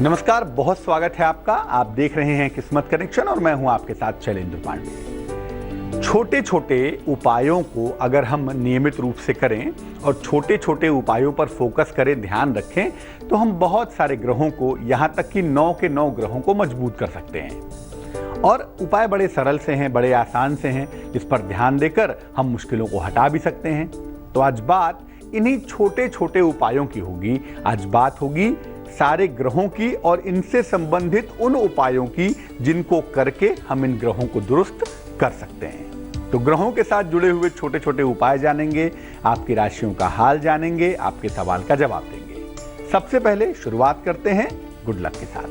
नमस्कार, बहुत स्वागत है आपका। आप देख रहे हैं किस्मत कनेक्शन और मैं हूं आपके साथ शैलेंद्र पांडे। छोटे छोटे उपायों को अगर हम नियमित रूप से करें और छोटे छोटे उपायों पर फोकस करें, ध्यान रखें, तो हम बहुत सारे ग्रहों को, यहां तक कि 9 के 9 ग्रहों को मजबूत कर सकते हैं। और उपाय बड़े सरल से हैं, बड़े आसान से हैं, इस पर ध्यान देकर हम मुश्किलों को हटा भी सकते हैं। तो आज बात इन्हीं छोटे छोटे उपायों की होगी। आज बात होगी सारे ग्रहों की और इनसे संबंधित उन उपायों की जिनको करके हम इन ग्रहों को दुरुस्त कर सकते हैं। तो ग्रहों के साथ जुड़े हुए छोटे छोटे उपाय जानेंगे, आपकी राशियों का हाल जानेंगे, आपके सवाल का जवाब देंगे। सबसे पहले शुरुआत करते हैं गुड लक के साथ।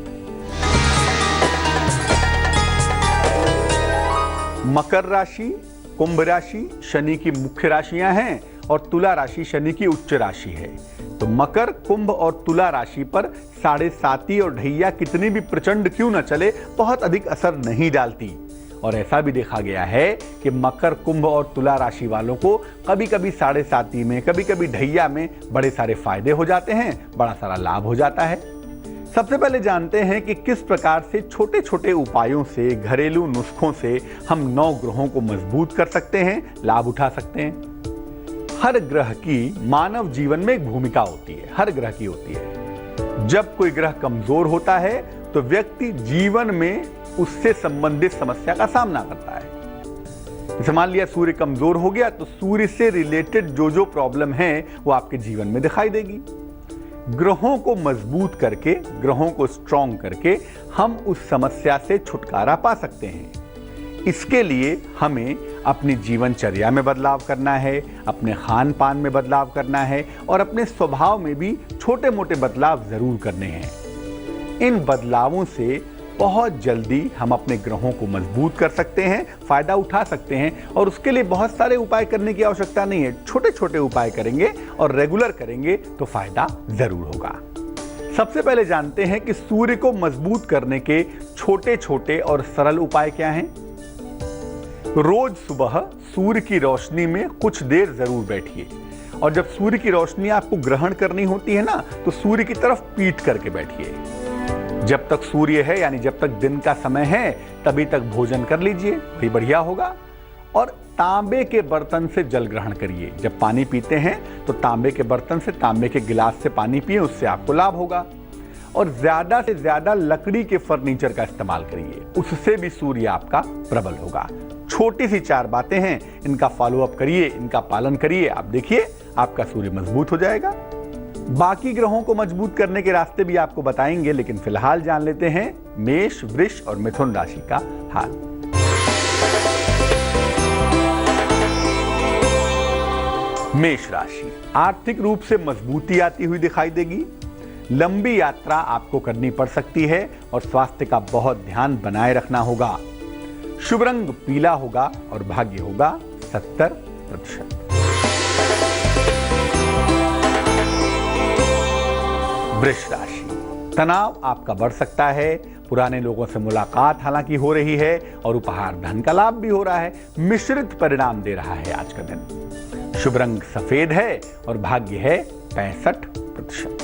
मकर राशि, कुंभ राशि शनि की मुख्य राशियां हैं और तुला राशि शनि की उच्च राशि है। तो मकर, कुंभ और तुला राशि पर 7.5 और ढैया कितनी भी प्रचंड क्यों न चले, बहुत अधिक असर नहीं डालती। और ऐसा भी देखा गया है कि मकर, कुंभ और तुला राशि वालों को कभी कभी 7.5 में, कभी कभी ढैया में बड़े सारे फायदे हो जाते हैं, बड़ा सारा लाभ हो जाता है। सबसे पहले जानते हैं कि किस प्रकार से छोटे छोटे उपायों से, घरेलू नुस्खों से हम 9 ग्रहों को मजबूत कर सकते हैं, लाभ उठा सकते हैं। हर ग्रह की मानव जीवन में एक भूमिका होती है, हर ग्रह की होती है। जब कोई ग्रह कमजोर होता है तो व्यक्ति जीवन में उससे संबंधित समस्या का सामना करता है। जैसे मान लिया सूर्य कमजोर हो गया तो सूर्य से रिलेटेड जो प्रॉब्लम है वो आपके जीवन में दिखाई देगी। ग्रहों को मजबूत करके, ग्रहों को स्ट्रॉन्ग करके हम उस समस्या से छुटकारा पा सकते हैं। इसके लिए हमें अपनी जीवनचर्या में बदलाव करना है, अपने खान पान में बदलाव करना है और अपने स्वभाव में भी छोटे मोटे बदलाव जरूर करने हैं। इन बदलावों से बहुत जल्दी हम अपने ग्रहों को मजबूत कर सकते हैं, फायदा उठा सकते हैं। और उसके लिए बहुत सारे उपाय करने की आवश्यकता नहीं है, छोटे छोटे उपाय करेंगे और रेगुलर करेंगे तो फायदा जरूर होगा। सबसे पहले जानते हैं कि सूर्य को मजबूत करने के छोटे छोटे और सरल उपाय क्या हैं। रोज सुबह सूर्य की रोशनी में कुछ देर जरूर बैठिए और जब सूर्य की रोशनी आपको ग्रहण करनी होती है ना, तो सूर्य की तरफ पीठ करके बैठिए। जब तक सूर्य है, यानी जब तक दिन का समय है, तभी तक भोजन कर लीजिए, वही बढ़िया होगा। और तांबे के बर्तन से जल ग्रहण करिए। जब पानी पीते हैं तो तांबे के बर्तन से, तांबे के गिलास से पानी पिए, उससे आपको लाभ होगा। और ज्यादा से ज्यादा लकड़ी के फर्नीचर का इस्तेमाल करिए, उससे भी सूर्य आपका प्रबल होगा। छोटी सी 4 बातें हैं, इनका फॉलोअप करिए, इनका पालन करिए, आप देखिए आपका सूर्य मजबूत हो जाएगा। बाकी ग्रहों को मजबूत करने के रास्ते भी आपको बताएंगे, लेकिन फिलहाल जान लेते हैं मेष, वृष और मिथुन राशि का हाल। मेष राशि, आर्थिक रूप से मजबूती आती हुई दिखाई देगी। लंबी यात्रा आपको करनी पड़ सकती है और स्वास्थ्य का बहुत ध्यान बनाए रखना होगा। शुभ रंग पीला होगा और भाग्य होगा 70%। वृष राशि, तनाव आपका बढ़ सकता है। पुराने लोगों से मुलाकात हालांकि हो रही है और उपहार धन का लाभ भी हो रहा है। मिश्रित परिणाम दे रहा है आज का दिन। शुभ रंग सफेद है और भाग्य है 65%।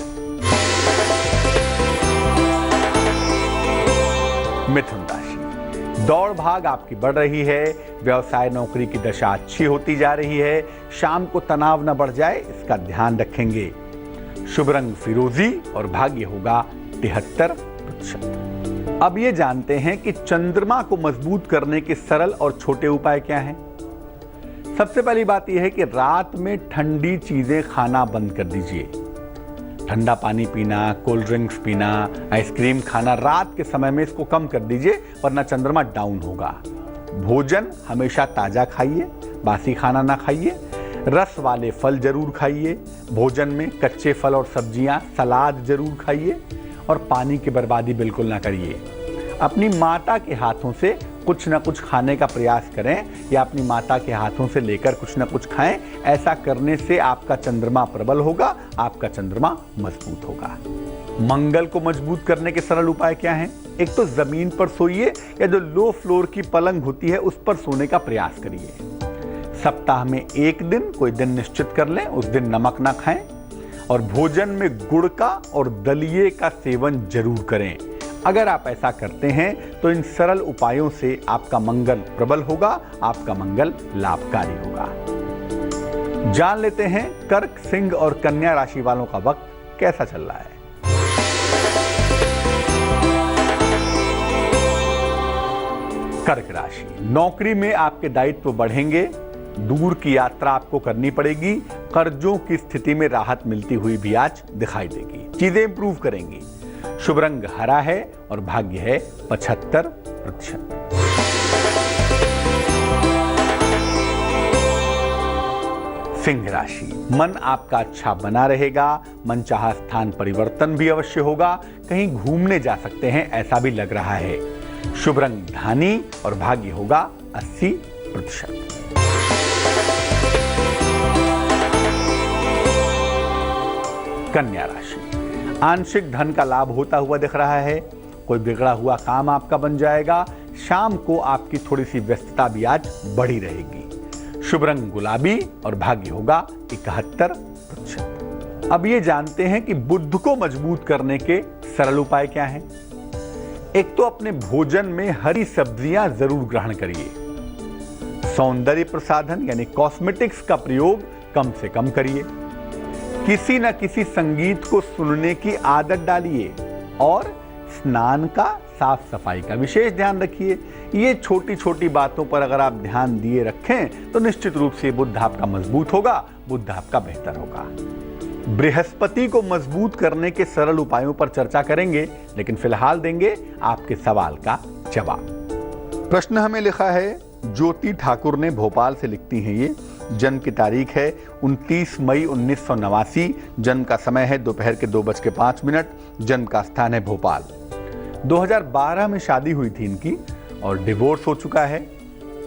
मिथुन राशि, दौड़ भाग आपकी बढ़ रही है। व्यवसाय नौकरी की दशा अच्छी होती जा रही है। शाम को तनाव न बढ़ जाए, इसका ध्यान रखेंगे। शुभ रंग फिरोजी और भाग्य होगा 73%। अब ये जानते हैं कि चंद्रमा को मजबूत करने के सरल और छोटे उपाय क्या हैं। सबसे पहली बात यह है कि रात में ठंडी चीजें खाना बंद कर दीजिए। ठंडा पानी पीना, कोल्ड ड्रिंक्स पीना, आइसक्रीम खाना रात के समय में इसको कम कर दीजिए, वरना चंद्रमा डाउन होगा। भोजन हमेशा ताजा खाइए, बासी खाना ना खाइए। रस वाले फल जरूर खाइए। भोजन में कच्चे फल और सब्जियां, सलाद जरूर खाइए और पानी की बर्बादी बिल्कुल ना करिए। अपनी माता के हाथों से कुछ न कुछ खाने का प्रयास करें या अपनी माता के हाथों से लेकर कुछ न कुछ खाएं। ऐसा करने से आपका चंद्रमा प्रबल होगा, आपका चंद्रमा मजबूत होगा। मंगल को मजबूत करने के सरल उपाय क्या हैं? एक तो जमीन पर सोइए या जो लो फ्लोर की पलंग होती है उस पर सोने का प्रयास करिए। सप्ताह में एक दिन कोई दिन निश्चित कर लें, उस दिन नमक ना खाएं और भोजन में गुड़ का और दलिये का सेवन जरूर करें। अगर आप ऐसा करते हैं तो इन सरल उपायों से आपका मंगल प्रबल होगा, आपका मंगल लाभकारी होगा। जान लेते हैं कर्क, सिंह और कन्या राशि वालों का वक्त कैसा चल रहा है। कर्क राशि, नौकरी में आपके दायित्व बढ़ेंगे, दूर की यात्रा आपको करनी पड़ेगी, कर्जों की स्थिति में राहत मिलती हुई भी आज दिखाई देगी, चीजें इंप्रूव करेंगी। शुभ रंग हरा है और भाग्य है 75%। सिंह राशि, मन आपका अच्छा बना रहेगा, मनचाहा स्थान परिवर्तन भी अवश्य होगा, कहीं घूमने जा सकते हैं ऐसा भी लग रहा है। शुभ रंग धानी और भाग्य होगा 80%। कन्या राशि, आंशिक धन का लाभ होता हुआ दिख रहा है, कोई बिगड़ा हुआ काम आपका बन जाएगा, शाम को आपकी थोड़ी सी व्यस्तता भी आज बढ़ी रहेगी। शुभ रंग गुलाबी और भाग्य होगा 71%। अब ये जानते हैं कि बुद्ध को मजबूत करने के सरल उपाय क्या हैं। एक तो अपने भोजन में हरी सब्जियां जरूर ग्रहण करिए, सौंदर्य प्रसाधन यानी कॉस्मेटिक्स का प्रयोग कम से कम करिए, किसी न किसी संगीत को सुनने की आदत डालिए और स्नान का, साफ सफाई का विशेष ध्यान रखिए। ये छोटी छोटी बातों पर अगर आप ध्यान दिए रखें तो निश्चित रूप से बुध आपका मजबूत होगा, बुध आपका बेहतर होगा। बृहस्पति को मजबूत करने के सरल उपायों पर चर्चा करेंगे, लेकिन फिलहाल देंगे आपके सवाल का जवाब। प्रश्न हमें लिखा है, ज्योति ठाकुर ने, भोपाल से लिखती हैं ये। जन्म की तारीख है 29 मई 1989, जन्म का समय है दोपहर के 2:05, जन्म का स्थान है भोपाल। 2012 में शादी हुई थी इनकी और डिवोर्स हो चुका है।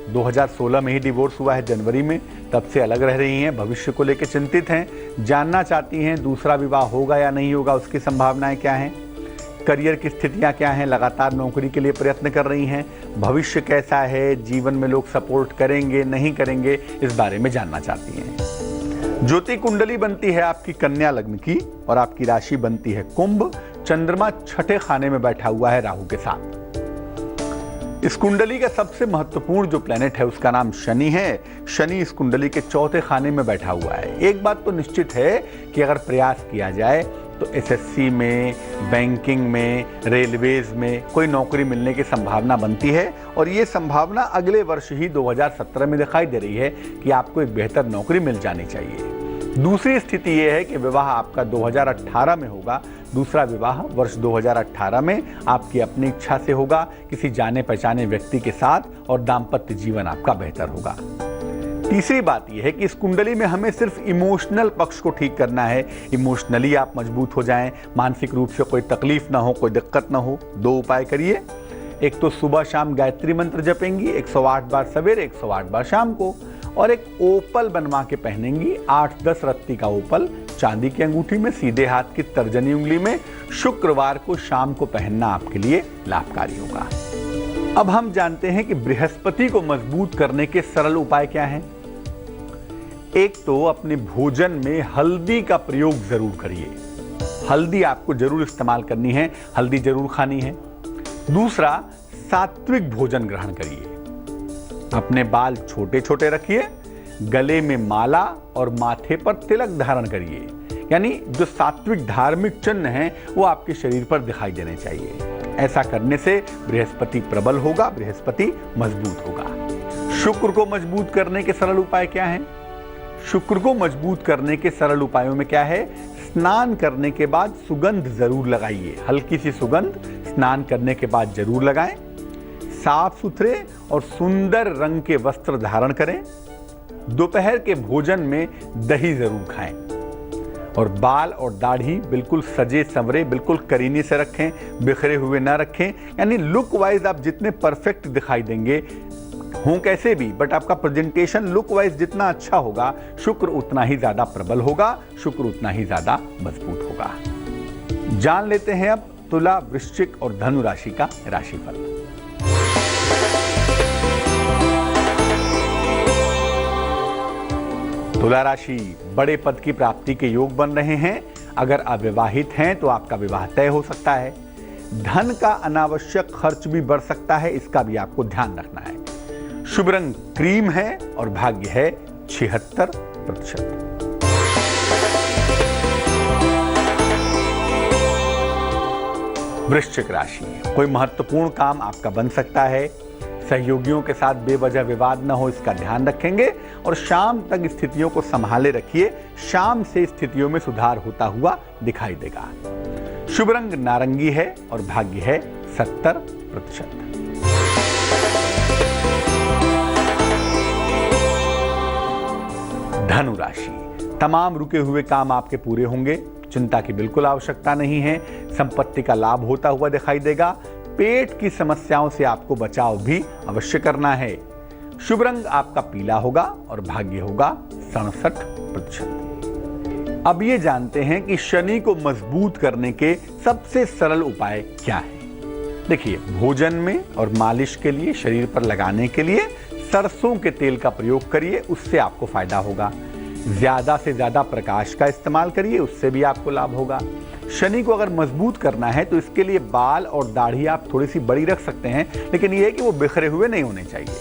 2016 में ही डिवोर्स हुआ है जनवरी में, तब से अलग रह रही हैं, भविष्य को लेकर चिंतित हैं, जानना चाहती हैं दूसरा विवाह होगा या नहीं होगा, उसकी संभावनाएं क्या हैं, करियर की स्थितियां क्या हैं, लगातार नौकरी के लिए प्रयत्न कर रही हैं, भविष्य कैसा है, जीवन में लोग सपोर्ट करेंगे नहीं करेंगे, इस बारे में जानना चाहती हैं। ज्योति कुंडली बनती है आपकी कन्या लग्न की और आपकी राशि बनती है कुंभ। चंद्रमा छठे खाने में बैठा हुआ है राहु के साथ। इस कुंडली का सबसे महत्वपूर्ण जो प्लेनेट है उसका नाम शनि है। शनि इस कुंडली के चौथे खाने में बैठा हुआ है। एक बात तो निश्चित है कि अगर प्रयास किया जाए तो एसएससी में, बैंकिंग में, रेलवेज में कोई नौकरी मिलने की संभावना बनती है और ये संभावना अगले वर्ष ही 2017 में दिखाई दे रही है कि आपको एक बेहतर नौकरी मिल जानी चाहिए। दूसरी स्थिति ये है कि विवाह आपका 2018 में होगा। दूसरा विवाह वर्ष 2018 में आपकी अपनी इच्छा से होगा, किसी जाने पहचाने व्यक्ति के साथ, और दाम्पत्य जीवन आपका बेहतर होगा। तीसरी बात यह है कि इस कुंडली में हमें सिर्फ इमोशनल पक्ष को ठीक करना है। इमोशनली आप मजबूत हो जाएं, मानसिक रूप से कोई तकलीफ ना हो, कोई दिक्कत ना हो। 2 उपाय करिए। एक तो सुबह शाम गायत्री मंत्र जपेंगी 108 बार सवेरे, 108 बार शाम को, और एक ओपल बनवा के पहनेंगी 8-10 रत्ती का ओपल चांदी की अंगूठी में, सीधे हाथ की तर्जनी उंगली में। शुक्रवार को शाम को पहनना आपके लिए लाभकारी होगा। अब हम जानते हैं कि बृहस्पति को मजबूत करने के सरल उपाय क्या हैं। एक तो अपने भोजन में हल्दी का प्रयोग जरूर करिए। हल्दी आपको जरूर इस्तेमाल करनी है, हल्दी जरूर खानी है। दूसरा, सात्विक भोजन ग्रहण करिए। अपने बाल छोटे छोटे रखिए, गले में माला और माथे पर तिलक धारण करिए। यानी जो सात्विक धार्मिक चिन्ह हैं वो आपके शरीर पर दिखाई देने चाहिए। ऐसा करने से बृहस्पति प्रबल होगा, बृहस्पति मजबूत होगा। शुक्र को मजबूत करने के सरल उपाय क्या हैं? शुक्र को मजबूत करने के सरल उपायों में क्या है? स्नान करने के बाद सुगंध जरूर लगाइए। हल्की सी सुगंध स्नान करने के बाद जरूर लगाएं। साफ सुथरे और सुंदर रंग के वस्त्र धारण करें। दोपहर के भोजन में दही जरूर खाएं और बाल और दाढ़ी बिल्कुल सजे संवरे, बिल्कुल करीने से रखें, बिखरे हुए ना रखें। यानी लुक वाइज आप जितने परफेक्ट दिखाई देंगे, हों कैसे भी, बट आपका प्रेजेंटेशन लुक वाइज जितना अच्छा होगा, शुक्र उतना ही ज्यादा प्रबल होगा, शुक्र उतना ही ज्यादा मजबूत होगा। जान लेते हैं अब तुला, वृश्चिक और धनु राशि का राशिफल। तुला राशि, बड़े पद की प्राप्ति के योग बन रहे हैं। अगर अविवाहित हैं तो आपका विवाह तय हो सकता है। धन का अनावश्यक खर्च भी बढ़ सकता है, इसका भी आपको ध्यान रखना है। शुभ रंग क्रीम है और भाग्य है 76%। वृश्चिक राशि, कोई महत्वपूर्ण काम आपका बन सकता है। सहयोगियों के साथ बेवजह विवाद न हो, इसका ध्यान रखेंगे और शाम तक स्थितियों को संभाले रखिए। शाम से स्थितियों में सुधार होता हुआ दिखाई देगा। शुभ रंग नारंगी है और भाग्य है 70%। धनु राशि, तमाम रुके हुए काम आपके पूरे होंगे। चिंता की बिल्कुल आवश्यकता नहीं है। संपत्ति का लाभ होता हुआ दिखाई देगा। पेट की समस्याओं से आपको बचाव भी अवश्य करना है। शुभ रंग आपका पीला होगा और भाग्य होगा 67%। अब ये जानते हैं कि शनि को मजबूत करने के सबसे सरल उपाय क्या है। देखिए, भोजन में और मालिश के लिए, शरीर पर लगाने के लिए सरसों के तेल का प्रयोग करिए, उससे आपको फायदा होगा। ज्यादा से ज्यादा प्रकाश का इस्तेमाल करिए, उससे भी आपको लाभ होगा। शनि को अगर मजबूत करना है तो इसके लिए बाल और दाढ़ी आप थोड़ी सी बड़ी रख सकते हैं, लेकिन यह है कि वो बिखरे हुए नहीं होने चाहिए।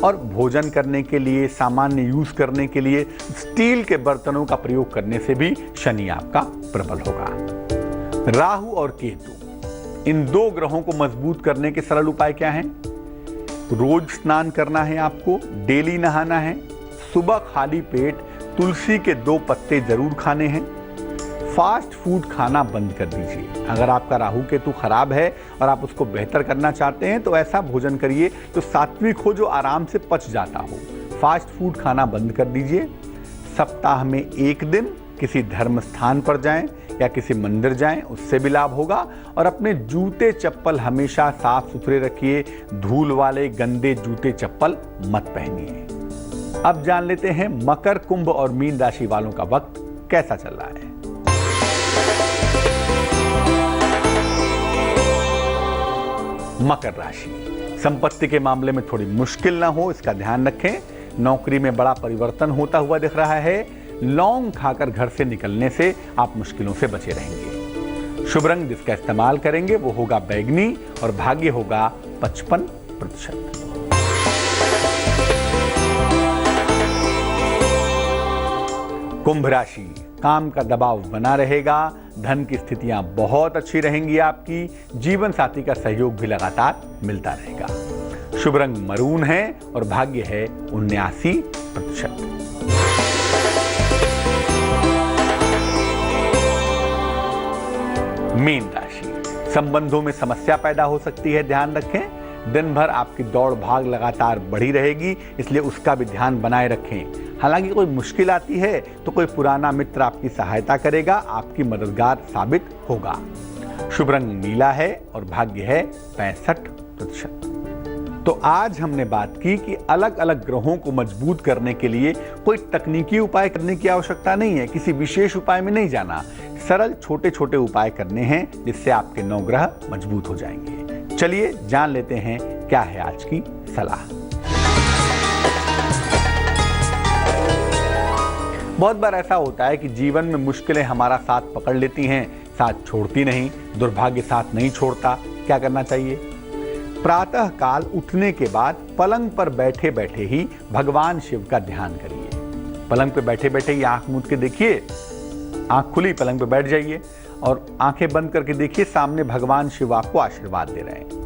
और भोजन करने के लिए, सामान्य यूज करने के लिए स्टील के बर्तनों का प्रयोग करने से भी शनि आपका प्रबल होगा। राहु और केतु, इन दो ग्रहों को मजबूत करने के सरल उपाय क्या हैं? रोज स्नान करना है आपको, डेली नहाना है, सुबह खाली पेट तुलसी के 2 पत्ते जरूर खाने हैं। फास्ट फूड खाना बंद कर दीजिए। अगर आपका राहु केतु खराब है और आप उसको बेहतर करना चाहते हैं तो ऐसा भोजन करिए जो सात्विक हो, जो आराम से पच जाता हो। फास्ट फूड खाना बंद कर दीजिए। सप्ताह में 1 दिन किसी धर्म स्थान पर जाएं या किसी मंदिर जाएं, उससे भी लाभ होगा। और अपने जूते चप्पल हमेशा साफ सुथरे रखिए। धूल वाले गंदे जूते चप्पल मत पहनिए। अब जान लेते हैं मकर, कुंभ और मीन राशि वालों का वक्त कैसा चल रहा है। मकर राशि, संपत्ति के मामले में थोड़ी मुश्किल ना हो, इसका ध्यान रखें। नौकरी में बड़ा परिवर्तन होता हुआ दिख रहा है। लौंग खाकर घर से निकलने से आप मुश्किलों से बचे रहेंगे। शुभ रंग जिसका इस्तेमाल करेंगे वो होगा बैंगनी और भाग्य होगा 55%। कुंभ राशि, काम का दबाव बना रहेगा। धन की स्थितियां बहुत अच्छी रहेंगी आपकी। जीवन साथी का सहयोग भी लगातार मिलता रहेगा। शुभ रंग मरून है और भाग्य है 79%। मीन राशि, संबंधों में समस्या पैदा हो सकती है, ध्यान रखें। दिन भर आपकी दौड़ भाग लगातार बढ़ी रहेगी, इसलिए उसका भी ध्यान बनाए रखें। हालांकि कोई मुश्किल आती है तो कोई पुराना मित्र आपकी सहायता करेगा, आपकी मददगार साबित होगा। शुभ रंग नीला है और भाग्य है 65%। तो आज हमने बात की कि अलग अलग ग्रहों को मजबूत करने के लिए कोई तकनीकी उपाय करने की आवश्यकता नहीं है, किसी विशेष उपाय में नहीं जाना। सरल छोटे छोटे उपाय करने हैं जिससे आपके 9 ग्रह मजबूत हो जाएंगे। चलिए जान लेते हैं क्या है आज की सलाह। बहुत बार ऐसा होता है कि जीवन में मुश्किलें हमारा साथ पकड़ लेती हैं, साथ छोड़ती नहीं। दुर्भाग्य साथ नहीं छोड़ता। क्या करना चाहिए? प्रातः काल उठने के बाद पलंग पर बैठे बैठे ही भगवान शिव का ध्यान करिए। पलंग पे बैठे बैठे ही आंख मूंद के देखिए, आंख खुली पलंग पे बैठ जाइए और आंखें बंद करके देखिए सामने भगवान शिव आपको आशीर्वाद दे रहे हैं।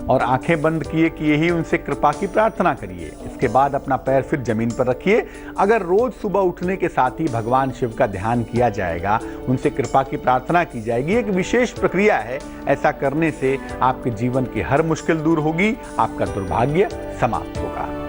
और आंखें बंद किए ही उनसे कृपा की प्रार्थना करिए। इसके बाद अपना पैर फिर जमीन पर रखिए। अगर रोज सुबह उठने के साथ ही भगवान शिव का ध्यान किया जाएगा, उनसे कृपा की प्रार्थना की जाएगी, एक विशेष प्रक्रिया है। ऐसा करने से आपके जीवन की हर मुश्किल दूर होगी, आपका दुर्भाग्य समाप्त होगा।